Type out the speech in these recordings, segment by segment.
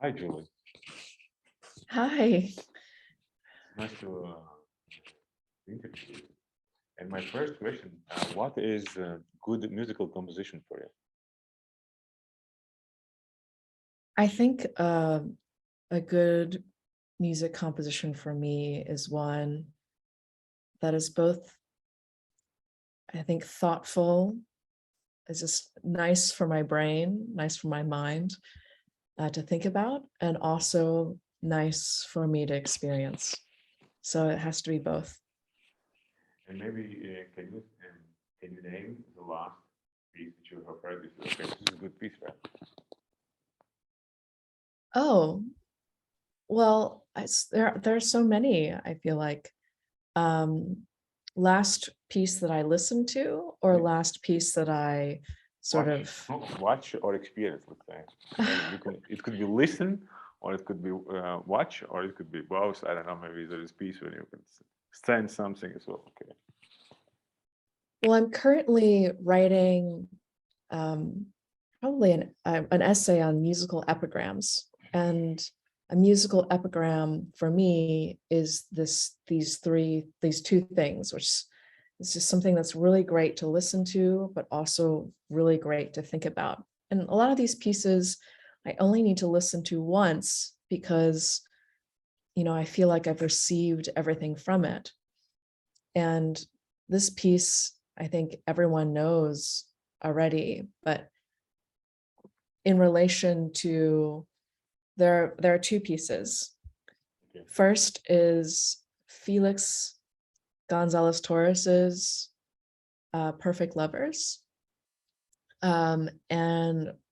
Hi, Julie. Hi. Nice to interview you. And my first question, what is good musical composition for you? I think a good music composition for me is one that is both, I think, thoughtful, is just nice for my brain, nice for my mind to think about, and also nice for me to experience. So it has to be both. And maybe can you name the last piece that you have heard? Okay, this is a good piece, right? Oh, well, there are so many, I feel like. Last piece that I listened to, or last piece that I sort watch or experience, let's say. It could be listen, or it could be watch, or it could be both. I don't know, maybe there is piece when you can stand something as well. Okay. Well, I'm currently writing probably an essay on musical epigrams, and a musical epigram for me is these two things, which is just something that's really great to listen to, but also really great to think about. And a lot of these pieces I only need to listen to once because, I feel like I've received everything from it. And this piece, I think everyone knows already, but in relation to, there are two pieces. Okay. First is Felix Gonzalez Torres's Perfect Lovers, and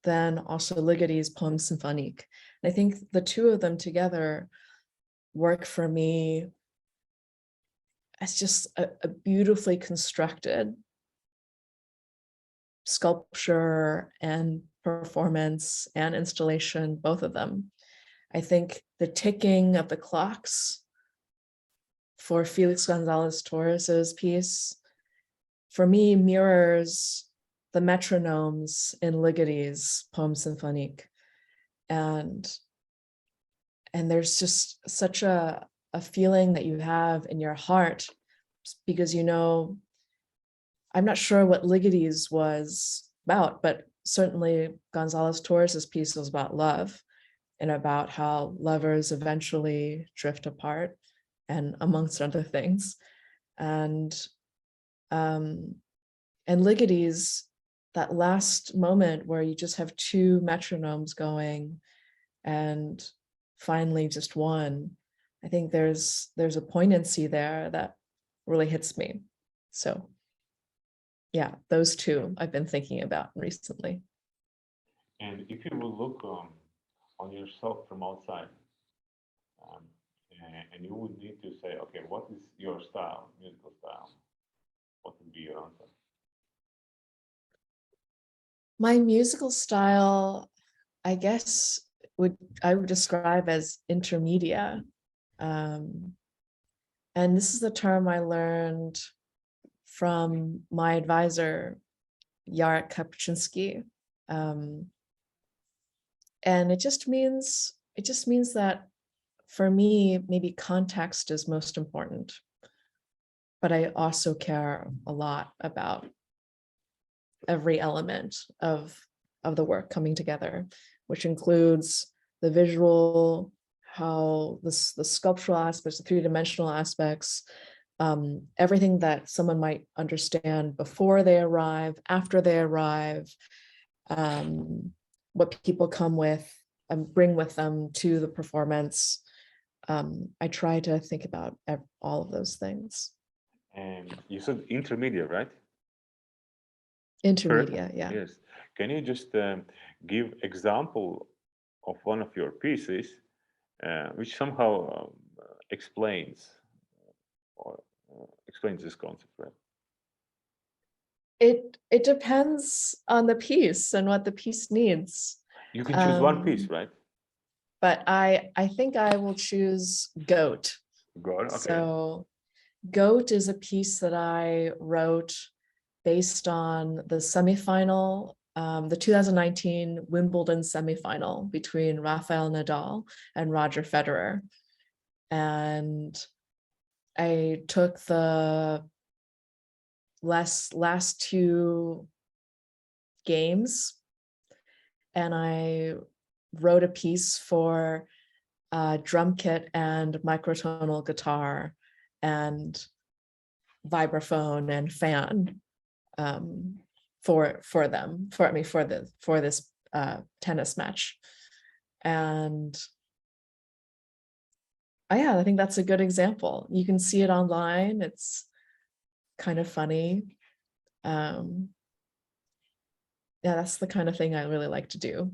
then also Ligeti's Poème Symphonique. And I think the two of them together work for me as just a beautifully constructed sculpture and performance and installation, both of them. I think the ticking of the clocks for Felix Gonzalez Torres's piece, for me, mirrors the metronomes in Ligeti's Poème Symphonique. And there's just such a feeling that you have in your heart, because I'm not sure what Ligeti's was about, but certainly Gonzalez Torres's piece was about love and about how lovers eventually drift apart, and amongst other things. And Ligeti's, that last moment where you just have two metronomes going and finally just one, I think there's a poignancy there that really hits me. So yeah, those two I've been thinking about recently. And if you will look on yourself from outside, and you would need to say, okay, what is your style, musical style? What would be your answer? My musical style, I guess, I would describe as intermedia. And this is the term I learned from my advisor, Jarek Kapczynski. And it just means that for me, maybe context is most important, but I also care a lot about every element of the work coming together, which includes the visual, how the sculptural aspects, the three-dimensional aspects, everything that someone might understand before they arrive, after they arrive, what people come with and bring with them to the performance. I try to think about all of those things. And you said intermedia, right? Intermedia, yeah. Yes. Can you just give example of one of your pieces which somehow explains this concept, right? It depends on the piece and what the piece needs. You can choose one piece, right? But I think I will choose Goat. Goat, okay. So Goat is a piece that I wrote based on the semifinal the 2019 Wimbledon semifinal between Rafael Nadal and Roger Federer. And I took the last two games and I wrote a piece for drum kit and microtonal guitar and vibraphone and fan for this tennis match. And yeah, I think that's a good example. You can see it online. It's kind of funny. Yeah, that's the kind of thing I really like to do.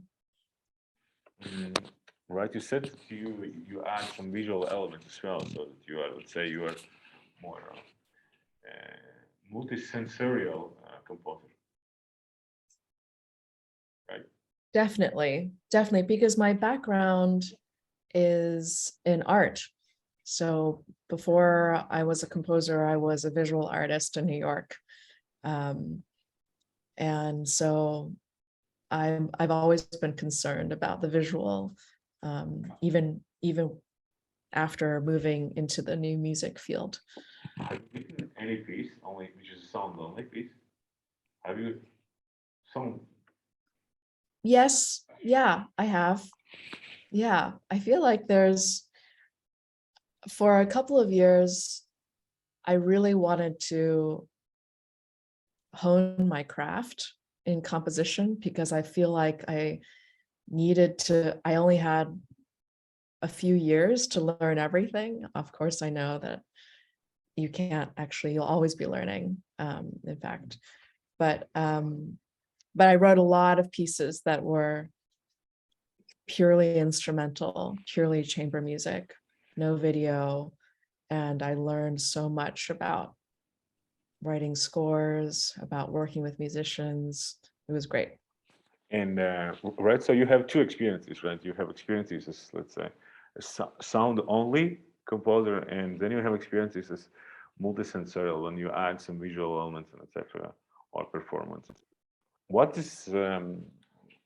Right, you said that you add some visual elements as well, so that you are, let's say, you are more multisensorial composer, right? Definitely, because my background is in art. So before I was a composer, I was a visual artist in New York. And so I've always been concerned about the visual, even after moving into the new music field. Have you written any piece, only which is a sound only piece? Have you sung? Yes, yeah, I have. Yeah, I feel like for a couple of years, I really wanted to hone my craft in composition because I feel like I only had a few years to learn everything. Of course, I know that you can't actually, you'll always be learning, in fact. But I wrote a lot of pieces that were purely instrumental, purely chamber music, no video. And I learned so much about writing scores, about working with musicians. It was great. And right, so you have two experiences, right? You have experiences as, let's say, a sound only composer, and then you have experiences as multisensorial when you add some visual elements and etc. or performance. What is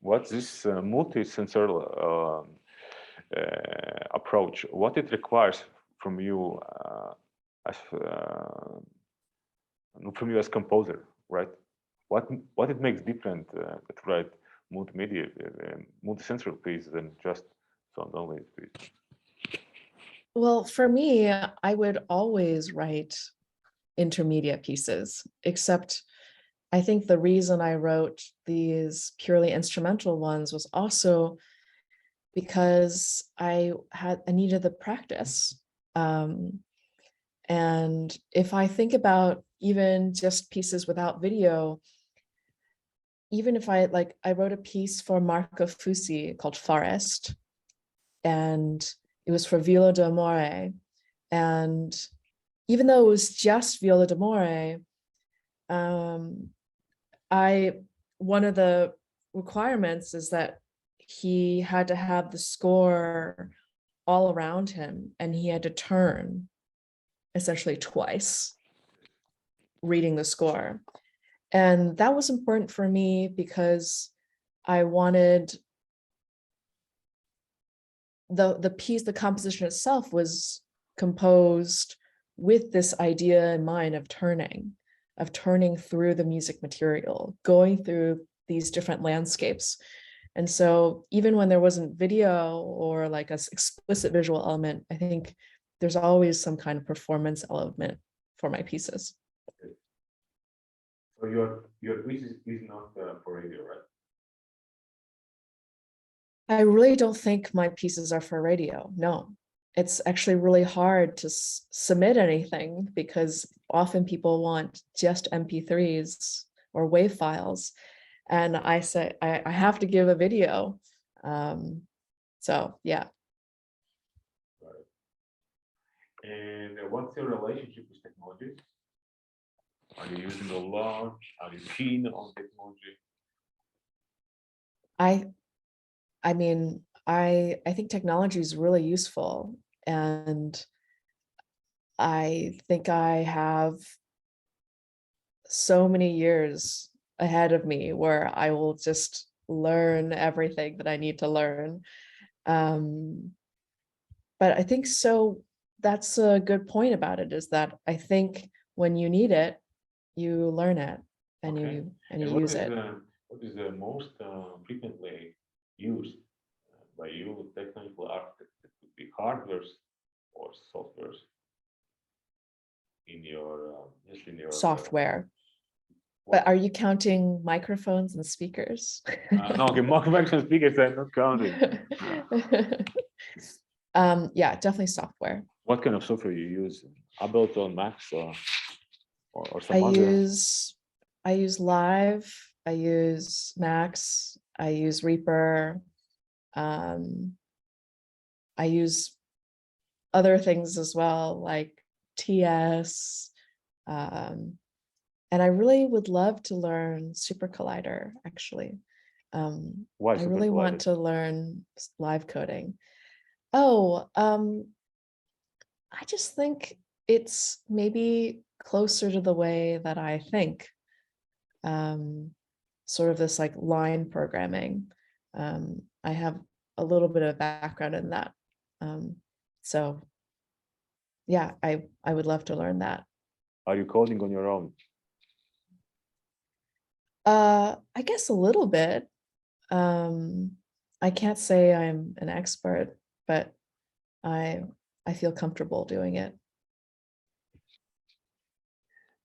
what's this multisensorial approach? What it requires from you as composer, right? What it makes different to write multimedia, multisensory piece than just sound only piece? Well, for me, I would always write intermediate pieces, except I think the reason I wrote these purely instrumental ones was also because I needed the practice. And if I think about even just pieces without video, even if I wrote a piece for Marco Fusi called Forest, and it was for viola d'amore. And even though it was just viola d'amore, one of the requirements is that he had to have the score all around him, and he had to turn essentially twice reading the score. And that was important for me because I wanted the piece, the composition itself was composed with this idea in mind of turning through the music material, going through these different landscapes. And so even when there wasn't video or like an explicit visual element, I think there's always some kind of performance element for my pieces. So your piece is not for radio, right? I really don't think my pieces are for radio. No, it's actually really hard to submit anything because often people want just MP3s or WAV files. And I say, I have to give a video. So yeah. Right. And what's your relationship with technology? Are you using a lot? Are you keen on technology? I mean, I think technology is really useful, and I think I have so many years ahead of me where I will just learn everything that I need to learn. But I think so. That's a good point about it, is that I think when you need it, you learn it and Okay. you And use it. what is the most frequently used by you technical architect? It could be hardware or software in your just in your Software. what? But are you counting microphones and speakers? No, okay, microphone speakers are not counting. Yeah, definitely software. What kind of software you use? Ableton, Max, or I some other? use Live, I use Max, I use Reaper, I use other things as well, like TS, and I really would love to learn Super Collider, actually. Why I Super really want Collider? to learn live coding. Oh, I just think it's maybe closer to the way that I think. Sort of this like line programming. I have a little bit of background in that. So yeah, I would love to learn that. Are you coding on your own? I guess a little bit. I can't say I'm an expert, but I feel comfortable doing it.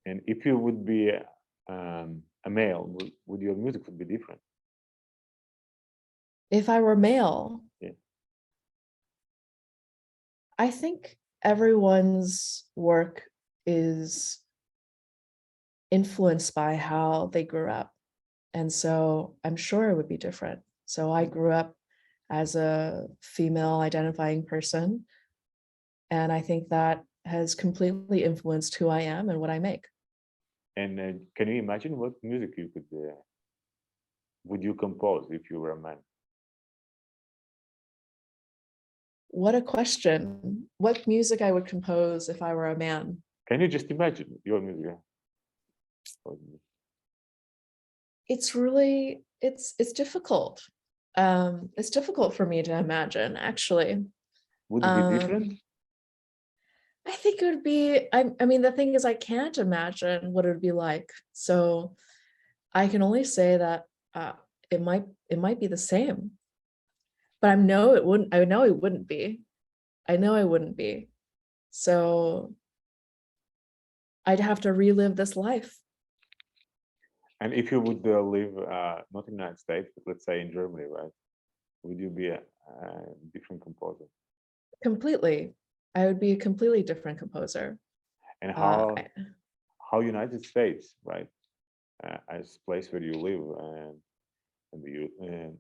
And if you would be a male, would your music would be different? If I were male, Yeah. I think everyone's work is influenced by how they grew up. And so I'm sure it would be different. So I grew up as a female identifying person, and I think that has completely influenced who I am and what I make. And can you imagine what music you could would you compose if you were a man? What a question. What music I would compose if I were a man? Can you just imagine your music? It's really, it's difficult. It's difficult for me to imagine, actually. Would it be different? I think it would be, I mean, the thing is, I can't imagine what it would be like. So I can only say that it might be the same, but I know it wouldn't. I know it wouldn't be. I know it wouldn't be. So I'd have to relive this life. And if you would live not in the United States, but let's say in Germany, right? Would you be a different composer? Completely. I would be a completely different composer. And Uh, how United States, right, as place where you live and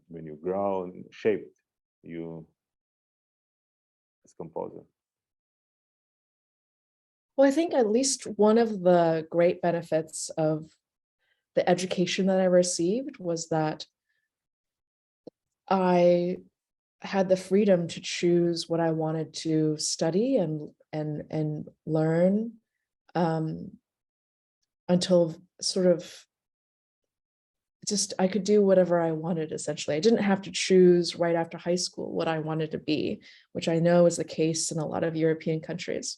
when you grow and shaped you as composer. well, I think at least one of the great benefits of the education that I received was that I had the freedom to choose what I wanted to study and learn, until sort of just I could do whatever I wanted, essentially. I didn't have to choose right after high school what I wanted to be, which I know is the case in a lot of European countries.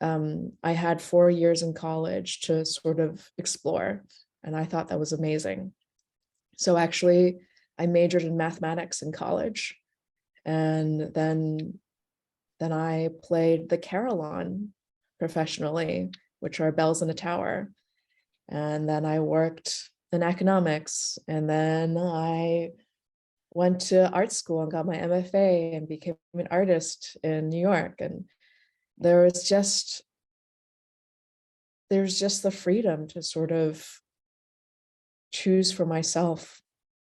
I had 4 years in college to sort of explore, and I thought that was amazing. So actually, I majored in mathematics in college, and then I played the carillon professionally, which are bells in a tower. And then I worked in economics, and then I went to art school and got my MFA and became an artist in New York. And there's just the freedom to sort of choose for myself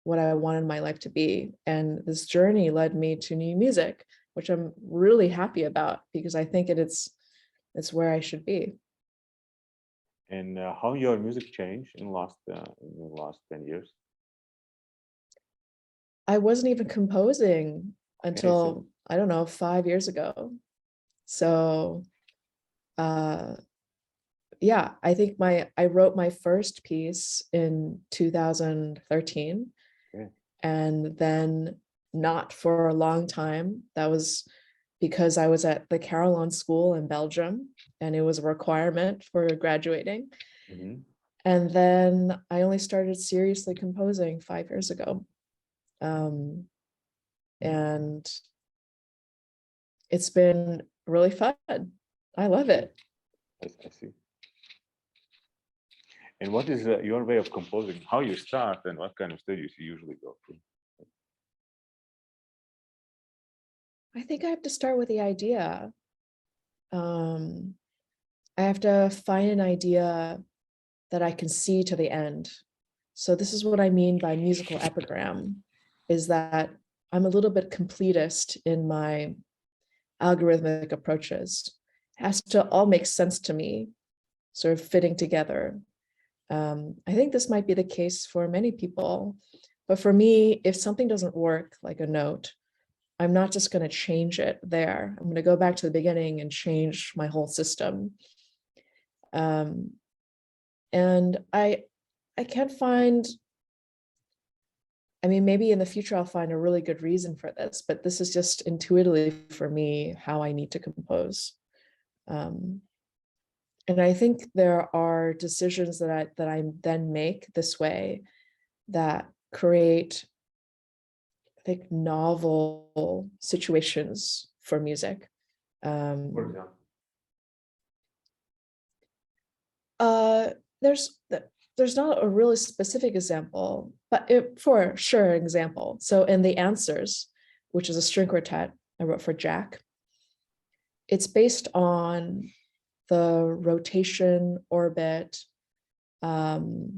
what I wanted my life to be. And this journey led me to new music, which I'm really happy about because I think it's where I should be. And how your music changed in the last 10 years? I wasn't even composing Okay, so until, I don't know, 5 years ago. So yeah, I think I wrote my first piece in 2013, Yeah. and then not for a long time. That was because I was at the Carillon school in Belgium, and it was a requirement for graduating. Mhm. And then I only started seriously composing 5 years ago. And it's been really fun. I love it. I see. And what is your way of composing? How you start and what kind of studies you usually go through? I think I have to start with the idea. I have to find an idea that I can see to the end. So this is what I mean by musical epigram, is that I'm a little bit completist in my algorithmic approaches. It has to all make sense to me, sort of fitting together. I think this might be the case for many people, but for me, if something doesn't work, like a note, I'm not just going to change it there. I'm going to go back to the beginning and change my whole system. And I can't find, I mean, maybe in the future I'll find a really good reason for this, but this is just intuitively for me how I need to compose. And I think there are decisions that I then make this way that create, I think, novel situations for music. For example. There's not a really specific example, but for sure an example. So in the Answers, which is a string quartet I wrote for Jack, it's based on the rotation orbit of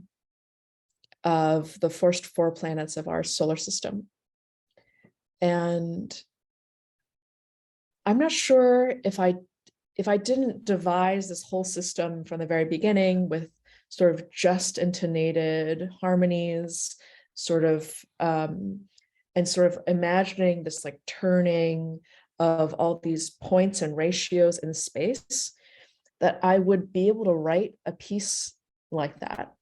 the first 4 planets of our solar system. And I'm not sure if I didn't devise this whole system from the very beginning with sort of just intonated harmonies, sort of, and sort of imagining this like turning of all these points and ratios in space, that I would be able to write a piece like that.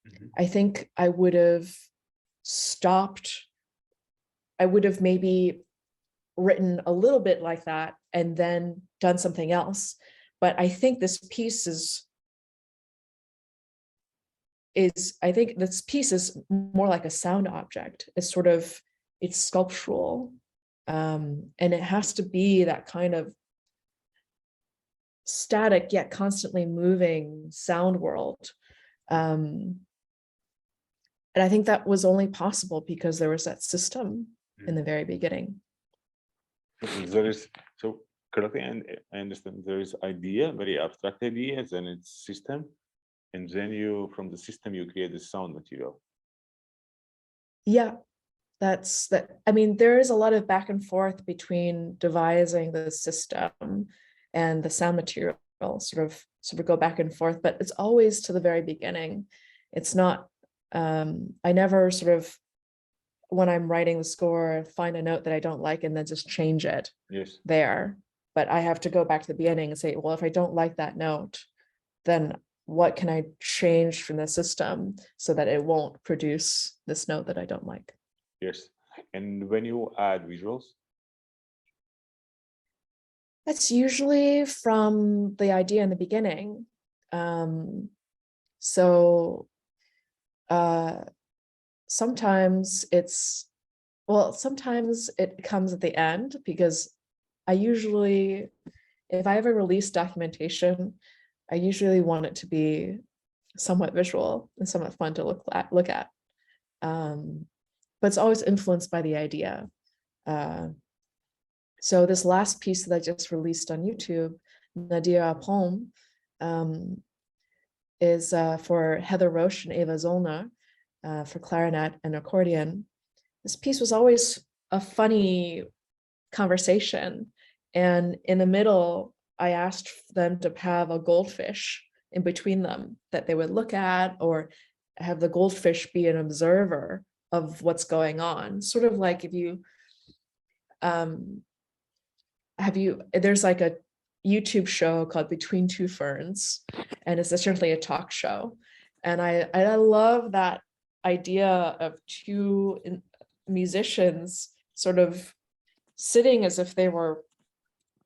Mm-hmm. I think I would have maybe written a little bit like that and then done something else. But I think this piece is more like a sound object. It's sculptural. And it has to be that kind of static yet constantly moving sound world. And I think that was only possible because there was that system in the very beginning. There is, so correctly, and I understand there is idea, very abstract ideas, and it's system, and then from the system you create the sound material. Yeah, that's that. I mean, there is a lot of back and forth between devising the system and the sound material, sort of go back and forth, but it's always to the very beginning. It's not, I never sort of, when I'm writing the score, find a note that I don't like and then just change it. Yes. There. But I have to go back to the beginning and say, well, if I don't like that note, then what can I change from the system so that it won't produce this note that I don't like? Yes. And when you add visuals? That's usually from the idea in the beginning. Sometimes sometimes it comes at the end, because if I ever release documentation, I usually want it to be somewhat visual and somewhat fun to look at. But it's always influenced by the idea. So this last piece that I just released on YouTube, Nadia Poem, is for Heather Roche and Eva Zollner for clarinet and accordion. This piece was always a funny conversation. And in the middle, I asked them to have a goldfish in between them that they would look at, or have the goldfish be an observer of what's going on. Sort of like if you, there's like YouTube show called Between Two Ferns, and it's essentially a talk show. And I love that idea of two musicians sort of sitting as if they were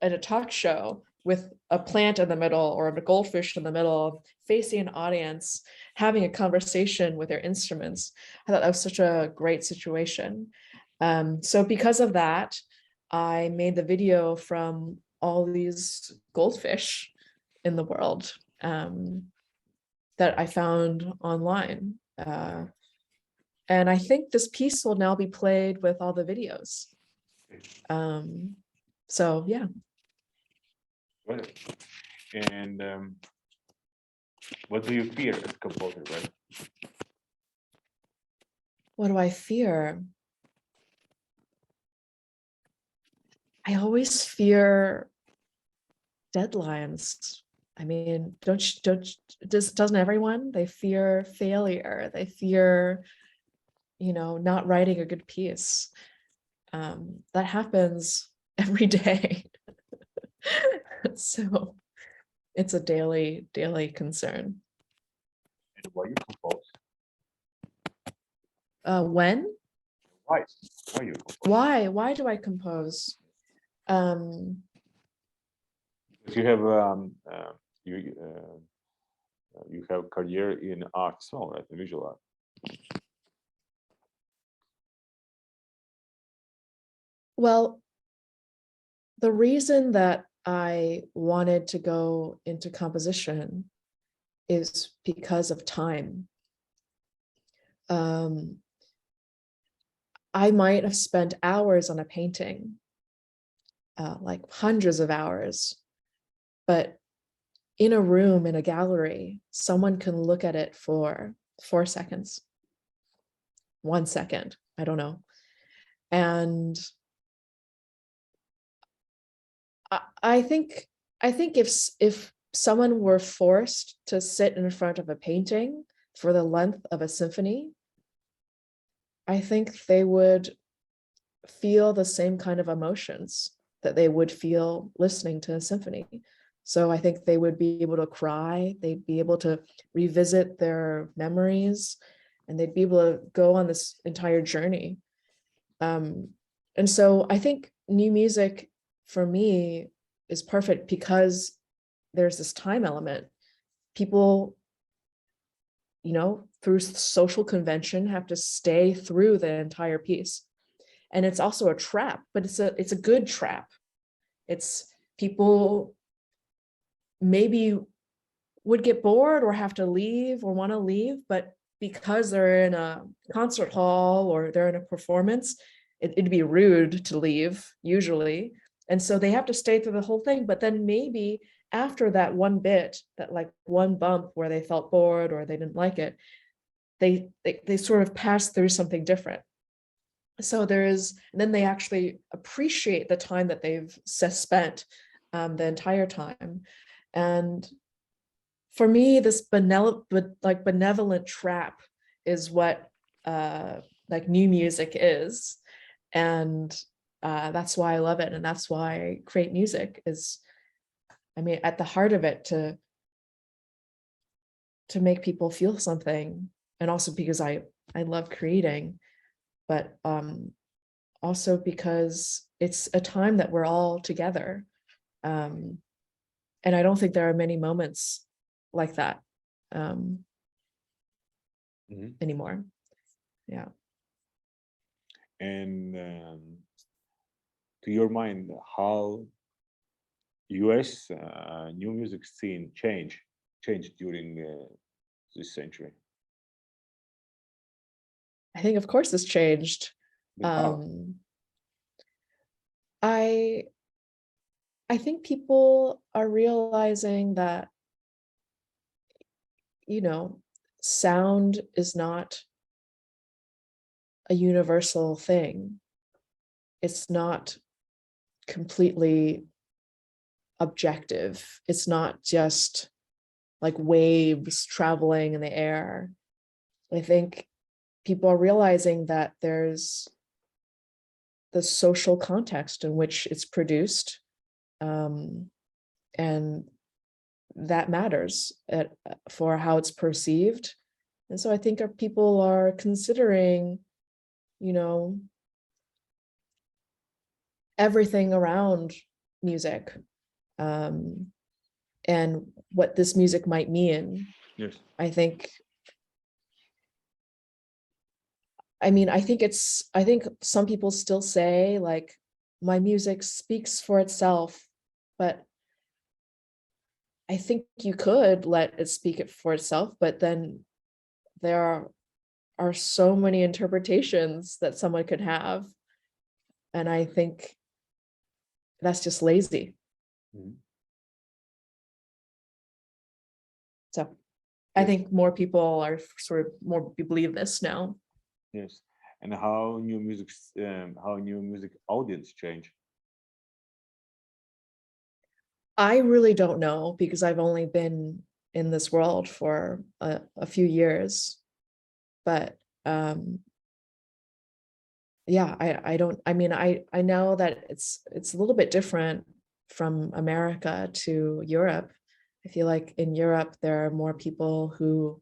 at a talk show with a plant in the middle or a goldfish in the middle, facing an audience, having a conversation with their instruments. I thought that was such a great situation. So because of that, I made the video from all these goldfish in the world that I found online. And I think this piece will now be played with all the videos. So yeah. Right. And what do you fear as a composer, right? What do I fear? I always fear deadlines. I mean, doesn't everyone? They fear failure. They fear, not writing a good piece. That happens every day. So it's a daily concern. And why you compose? When? Why? Why you compose? Why do I compose? You have you have career in art as well, right? In visual art. Well, the reason that I wanted to go into composition is because of time. I might have spent hours on a painting, like hundreds of hours, but in a room, in a gallery, someone can look at it for 4 seconds, 1 second, I don't know. And I think if someone were forced to sit in front of a painting for the length of a symphony, I think they would feel the same kind of emotions that they would feel listening to a symphony. So I think they would be able to cry, they'd be able to revisit their memories, and they'd be able to go on this entire journey. And so I think new music for me is perfect because there's this time element. People, through social convention have to stay through the entire piece. And it's also a trap, but it's a good trap. It's people maybe would get bored or have to leave or want to leave, but because they're in a concert hall or they're in a performance, it'd be rude to leave usually. And so they have to stay through the whole thing. But then maybe after that one bit, that like one bump where they felt bored or they didn't like it, they sort of pass through something different. So and then they actually appreciate the time that they've spent the entire time. And for me, this benevolent trap is what like new music is. And that's why I love it. And that's why I create music is, at the heart of it, to make people feel something. And also because I love creating, but also because it's a time that we're all together. And I don't think there are many moments like that anymore. Yeah. And to your mind, how US new music scene changed during this century? I think, of course, this changed. I think people are realizing that, sound is not a universal thing. It's not completely objective. It's not just like waves traveling in the air. I think people are realizing that there's the social context in which it's produced, and that matters for how it's perceived. And so I think our people are considering, you know, everything around music, and what this music might mean. Yes. I think, I mean, I think some people still say like, my music speaks for itself, but I think you could let it speak it for itself, but then there are so many interpretations that someone could have. And I think that's just lazy. Mhm. So I Yes. think more people are sort of more believe this now. Yes. And how new music audience change? I really don't know because I've only been in this world for a few years, but yeah, I mean, I know that it's a little bit different from America to Europe. I feel like in Europe, there are more people who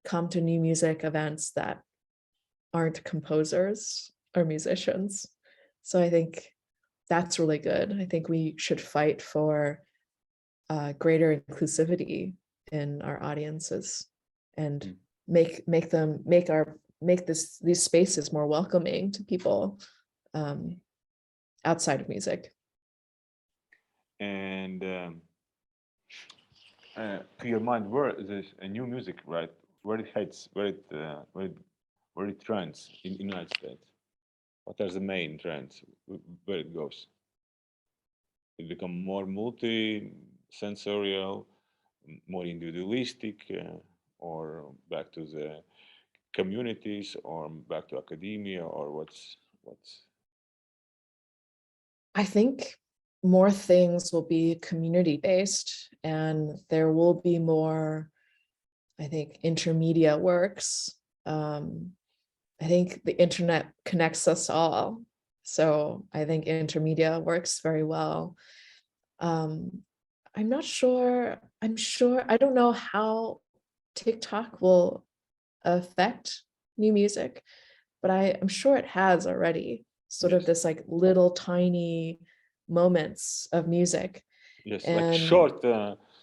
come to new music events that aren't composers or musicians. So I think that's really good. I think we should fight for greater inclusivity in our audiences and Mm. make these spaces more welcoming to people outside of music. And to your mind, where is this a new music, right? Where it heads, where it trends in United States? What are the main trends? Where it goes? It become more multi-sensorial, more individualistic, or back to the communities, or back to academia, or what's? I think more things will be community based, and there will be more, I think, intermedia works. I think the internet connects us all. So I think intermedia works very well. I'm not sure, I don't know how TikTok will affect new music, but I'm sure it has already, sort of Yes, this like little tiny moments of music. yes, like And short,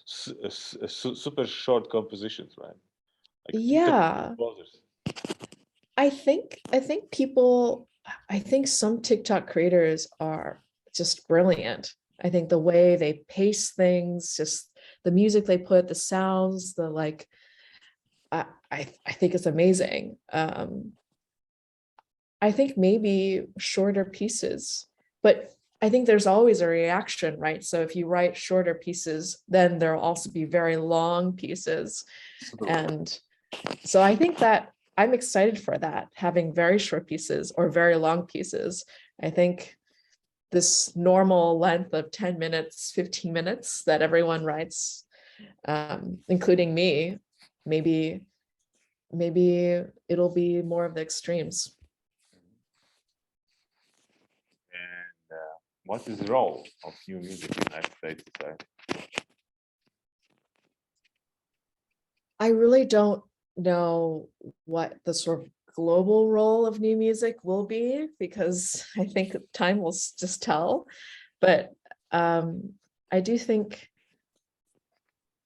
super short compositions, right? Like TikTok yeah, composers. I think some TikTok creators are just brilliant. I think the way they pace things, just the music they put, the sounds, the like, I think it's amazing. I think maybe shorter pieces, but I think there's always a reaction, right? So if you write shorter pieces, then there'll also be very long pieces. Super long. And so I think that I'm excited for that, having very short pieces or very long pieces. I think this normal length of 10 minutes, 15 minutes that everyone writes, including me, maybe it'll be more of the extremes. And what is the role of new music in United States society? I really don't know what the sort of global role of new music will be, because I think time will just tell. But I do think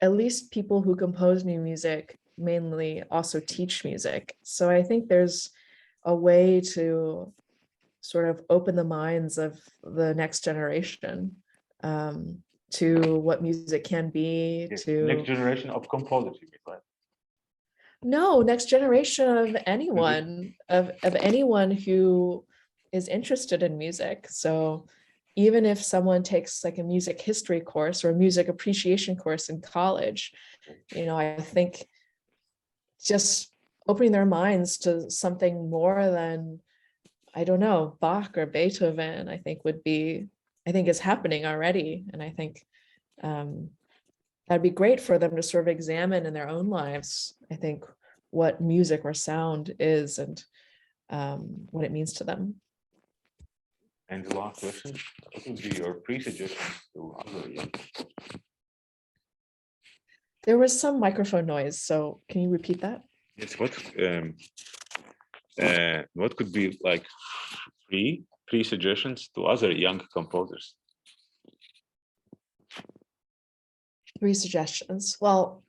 at least people who compose new music mainly also teach music. So I think there's a way to sort of open the minds of the next generation, to what music can be, Yes, next to generation of composers, you mean, right? no, next generation of anyone who is interested in music. So even if someone takes like a music history course or a music appreciation course in college, you know, I think just opening their minds to something more than, I don't know, Bach or Beethoven, I think is happening already. And I think that'd be great for them to sort of examine in their own lives, I think, what music or sound is, and what it means to them. And the last question, what would be your pre-suggestions to other young There was some microphone noise, so can you repeat that? Yes. What could be like three suggestions to other young composers? 3 suggestions. Well,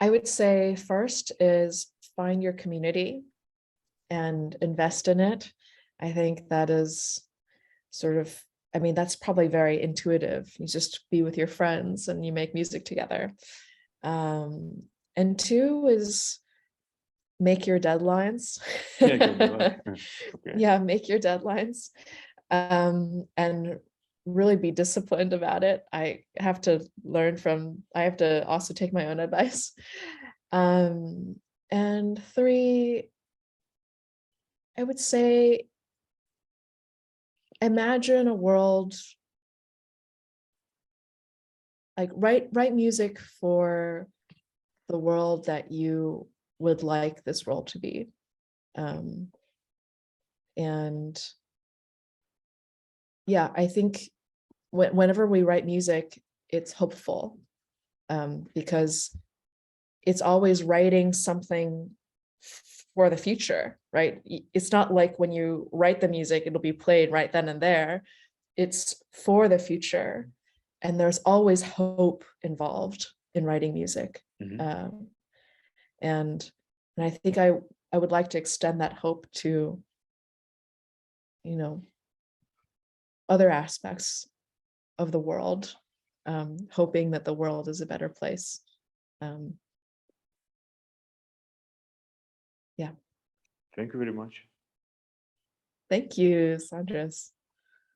I would say first is find your community and invest in it. I think that is sort of, I mean, that's probably very intuitive. You just be with your friends and you make music together. And 2 is make your deadlines. Yeah, good luck. Okay. Yeah, make your deadlines. And really be disciplined about it. I have to also take my own advice. And 3, I would say, imagine a world, like write music for the world that you would like this world to be. And yeah, I think whenever we write music, it's hopeful, because it's always writing something for the future, right? It's not like when you write the music, it'll be played right then and there. It's for the future. And there's always hope involved in writing music. Mhm. And I think I would like to extend that hope to, other aspects of the world, hoping that the world is a better place. Yeah. Thank you very much. Thank you, Sandras.